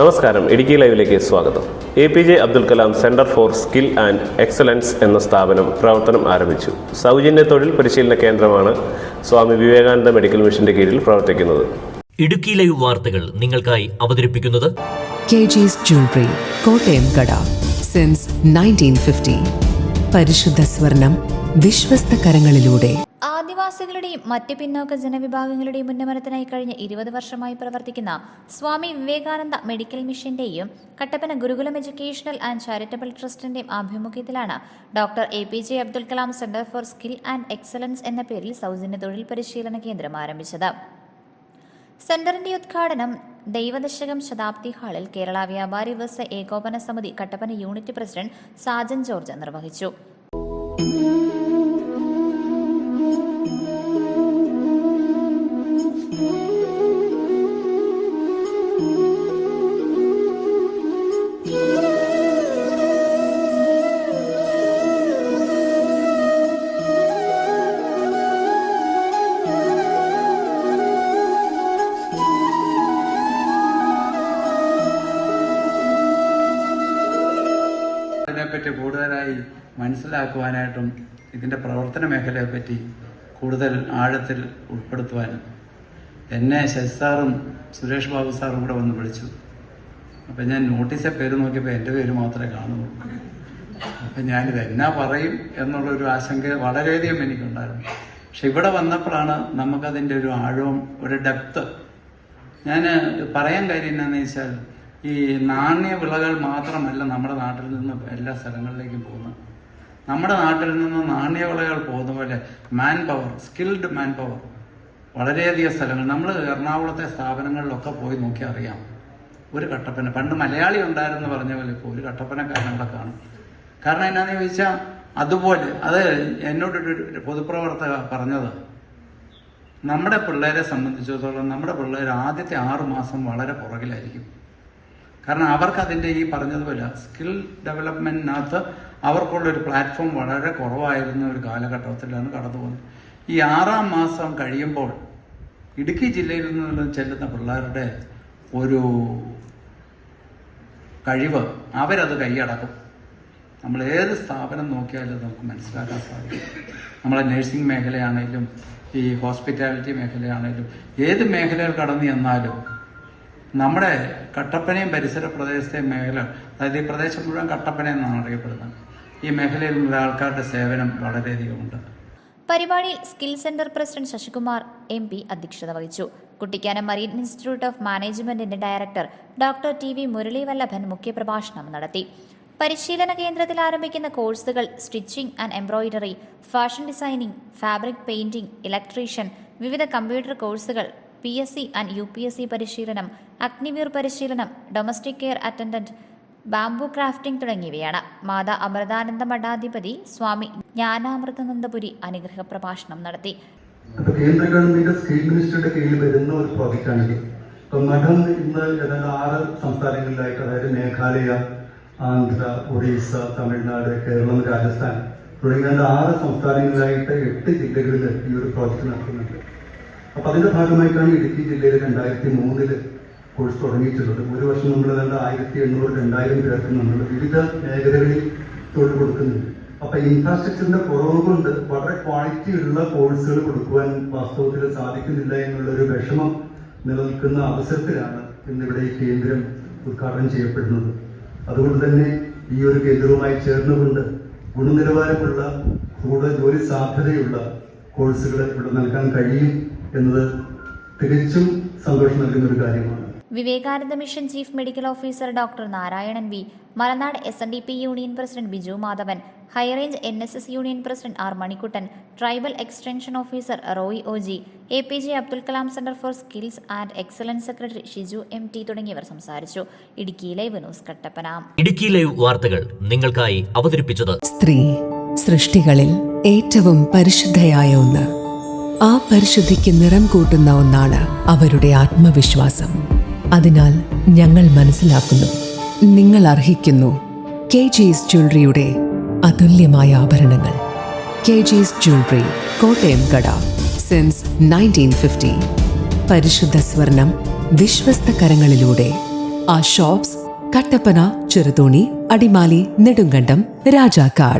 നമസ്കാരം, ഇടുക്കി ലൈവിലേക്ക് സ്വാഗതം. APJ Abdul Kalam centre for skill and excellence എന്ന സ്ഥാപനം പ്രവർത്തനം ആരംഭിച്ചു. സൗജന്യ തൊഴിൽ പരിശീലന കേന്ദ്രമാണ് സ്വാമി വിവേകാനന്ദ മെഡിക്കൽ മിഷന്റെ കീഴിൽ പ്രവർത്തിക്കുന്നത്. ഇടുക്കി ലൈവ് വാർത്തകൾ നിങ്ങൾക്കായി അവതരിപ്പിക്കുന്നത് KG's Jewelry, കോട്ടയം കട. സിൻസ് 1950. പരിശുദ്ധ സ്വർണം വിശ്വസ്ത കരങ്ങളിലൂടെ. ആദിവാസികളുടെയും മറ്റ് പിന്നോക്ക ജനവിഭാഗങ്ങളുടെയും ഉന്നമനത്തിനായി കഴിഞ്ഞ 20 വർഷമായി പ്രവർത്തിക്കുന്ന സ്വാമി വിവേകാനന്ദ മെഡിക്കൽ മിഷന്റെയും Kattappana Gurukulam educational and charitable ട്രസ്റ്റിന്റെയും ആഭിമുഖ്യത്തിലാണ് doctor APJ Abdul Kalam centre for skill and excellence എന്ന പേരിൽ സൗജന്യ തൊഴിൽ പരിശീലന കേന്ദ്രം ആരംഭിച്ചത്. സെന്ററിന്റെ ഉദ്ഘാടനം ദൈവദശകം ശതാബ്ദി ഹാളിൽ കേരള വ്യാപാരി വ്യവസായ ഏകോപന സമിതി Kattappana unit president Sajan George നിർവഹിച്ചു. ഇതിനെപ്പറ്റി കൂടുതലായി മനസ്സിലാക്കുവാനായിട്ടും ഇതിൻ്റെ പ്രവർത്തന മേഖലയെപ്പറ്റി കൂടുതൽ ആഴത്തിൽ ഉൾപ്പെടുത്തുവാനും എന്നെ ശശി സാറും സുരേഷ് ബാബു സാറും കൂടെ വന്ന് വിളിച്ചു. അപ്പം ഞാൻ നോട്ടീസിലെ പേര് നോക്കിയപ്പോൾ എൻ്റെ പേര് മാത്രമേ കാണുന്നുള്ളൂ. അപ്പം ഞാനിത് എന്നാ പറയും എന്നുള്ളൊരു ആശങ്ക വളരെയധികം എനിക്കുണ്ടായിരുന്നു. പക്ഷെ ഇവിടെ വന്നപ്പോഴാണ് നമുക്കതിൻ്റെ ഒരു ആഴവും ഒരു ഡെപ്ത്. ഞാൻ പറയാൻ കാര്യം എന്നാന്ന് വെച്ചാൽ, ഈ നാണ്യ വിളകൾ മാത്രമല്ല നമ്മുടെ നാട്ടിൽ നിന്ന് എല്ലാ സ്ഥലങ്ങളിലേക്കും പോകുന്നത്. നമ്മുടെ നാട്ടിൽ നിന്ന് നാണ്യ വിളകൾ പോകുന്ന പോലെ man power, skilled man power വളരെയധികം സ്ഥലങ്ങൾ നമ്മൾ എറണാകുളത്തെ സ്ഥാപനങ്ങളിലൊക്കെ പോയി നോക്കി അറിയാം. ഒരു കട്ടപ്പന, പണ്ട് മലയാളി ഉണ്ടായിരുന്നു പറഞ്ഞ പോലെ ഇപ്പോൾ ഒരു കട്ടപ്പനക്കാരൻ അവിടെ കാണും. കാരണം എന്നാന്ന് ചോദിച്ചാൽ അതുപോലെ അത് എന്നോടൊരു പൊതുപ്രവർത്തക പറഞ്ഞത്, നമ്മുടെ പിള്ളേരെ സംബന്ധിച്ചിടത്തോളം നമ്മുടെ പിള്ളേർ ആദ്യത്തെ 6 മാസം വളരെ പുറകിലായിരിക്കും. കാരണം അവർക്ക് അതിൻ്റെ ഈ പറഞ്ഞതുപോലെ സ്കിൽ ഡെവലപ്മെൻറ്റിനകത്ത് അവർക്കുള്ളൊരു പ്ലാറ്റ്ഫോം വളരെ കുറവായിരുന്ന ഒരു കാലഘട്ടത്തിലാണ് കടന്നു പോകുന്നത്. ഈ 6-ാം മാസം കഴിയുമ്പോൾ ഇടുക്കി ജില്ലയിൽ നിന്ന് ചെല്ലുന്ന പിള്ളേരുടെ ഒരു കഴിവ് അവരത് കൈയടക്കും. നമ്മൾ ഏത് സ്ഥാപനം നോക്കിയാലും നമുക്ക് മനസ്സിലാക്കാൻ സാധിക്കും. നമ്മളെ നഴ്സിംഗ് മേഖലയാണേലും ഈ ഹോസ്പിറ്റാലിറ്റി മേഖലയാണേലും ഏത് മേഖലയിൽ കടന്നു ചെന്നാലും നമ്മുടെ കട്ടപ്പനയും പരിസര പ്രദേശത്തെ മേഖല, അതായത് ഈ പ്രദേശം മുഴുവൻ കട്ടപ്പന എന്നാണ് അറിയപ്പെടുന്നത്, ഈ മേഖലയിലുള്ള ആൾക്കാരുടെ സേവനം വളരെയധികമുണ്ട്. പരിപാടിയിൽ skill centre president Sasikumar MP അധ്യക്ഷത വഹിച്ചു. കുട്ടിക്കാനം മറീൻ ഇൻസ്റ്റിറ്റ്യൂട്ട് ഓഫ് മാനേജ്മെന്റിന്റെ ഡയറക്ടർ ഡോക്ടർ TV മുരളി വല്ലഭൻ മുഖ്യപ്രഭാഷണം നടത്തി. പരിശീലന കേന്ദ്രത്തിൽ ആരംഭിക്കുന്ന കോഴ്സുകൾ stitching and embroidery, fashion designing, fabric painting, electrician, വിവിധ കമ്പ്യൂട്ടർ കോഴ്സുകൾ, PSC ആൻഡ് UPSC പരിശീലനം, അഗ്നിവീർ പരിശീലനം, domestic care attendant, bamboo crafting തുടങ്ങിയവയാണ്. മാതാ അമൃതാനന്ദ മഠാധിപതി സ്വാമി ജ്ഞാനാമൃതാനന്ദപുരി അനുഗ്രഹ പ്രഭാഷണം നടത്തി. കേന്ദ്ര ഗവൺമെന്റ് സ്കിൽ മിനിസ്റ്ററുടെ കീഴിൽ വരുന്ന ഒരു പ്രോജക്റ്റാണിത്. ഇപ്പം മഠം ഇന്ന് ഏതാണ്ട് 6 സംസ്ഥാനങ്ങളിലായിട്ട്, അതായത് മേഘാലയ, ആന്ധ്ര, ഒഡീസ, തമിഴ്നാട്, കേരളം, രാജസ്ഥാൻ തുടങ്ങിയ 6 സംസ്ഥാനങ്ങളിലായിട്ട് 8 ജില്ലകളിൽ ഈ ഒരു പ്രോജക്റ്റ് നടത്തുന്നുണ്ട്. അപ്പം അതിന്റെ ഭാഗമായിട്ടാണ് ഇടുക്കി ജില്ലയിൽ 2003 കോഴ്സ് തുടങ്ങിയിട്ടുള്ളത്. ഒരു വർഷം നമ്മൾ 1800-2000 പേർക്ക് നമ്മൾ വിവിധ മേഖലകളിൽ തൊഴിൽ കൊടുക്കുന്നുണ്ട്. അപ്പൊ ഇൻഫ്രാസ്ട്രക്ചറിന്റെ കുറവ് കൊണ്ട് വളരെ ക്വാളിറ്റി ഉള്ള കോഴ്സുകൾ കൊടുക്കുവാൻ വാസ്തവത്തിൽ സാധിക്കുന്നില്ല എന്നുള്ളൊരു വിഷമം നിലനിൽക്കുന്ന അവസരത്തിലാണ് ഇന്നിവിടെ ഈ കേന്ദ്രം ഉദ്ഘാടനം ചെയ്യപ്പെടുന്നത്. അതുകൊണ്ട് തന്നെ ഈ ഒരു കേന്ദ്രവുമായി ചേർന്നുകൊണ്ട് ഗുണനിലവാരമുള്ള കൂടുതൽ ജോലി സാധ്യതയുള്ള കോഴ്സുകൾ ഇവിടെ നൽകാൻ കഴിയും എന്നത് തികച്ചും സന്തോഷം നൽകുന്ന ഒരു കാര്യമാണ്. Vivekananda mission chief medical officer doctor Narayanan V, Malanad SNDP union president Biju Madhavan, high range NSS union president R Manikuttan, tribal extension officer Roy OG, APJ Abdul Kalam centre four skills and excellence secretary Shiju MT തുടങ്ങിയവർ സംസാരിച്ചു. Idukki live news Kattappana. Idukki live വാർത്തകൾ നിങ്ങൾക്കായി അവതരിപ്പിച്ചത് സ്ത്രീ സൃഷ്ടികളിൽ ഏറ്റവും പരിശുദ്ധയായ ഒന്ന്. ആ പരിശുദ്ധിക്ക് നിറം കൂട്ടുന്ന ഒന്നാണ് അവരുടെ ആത്മവിശ്വാസം. അതിനാൽ ഞങ്ങൾ മനസ്സിലാക്കുന്നു, നിങ്ങൾ അർഹിക്കുന്നു KG's ജ്വല്ലറിയുടെ അതുല്യമായ ആഭരണങ്ങൾ. KG's Jewelry, കോട്ടയം കട. സിൻസ് 1950. പരിശുദ്ധ സ്വർണം വിശ്വസ്ത കരങ്ങളിലൂടെ. Our shops: Kattapana, Cherutoni, Adimali, Nedungantam, Rajakad.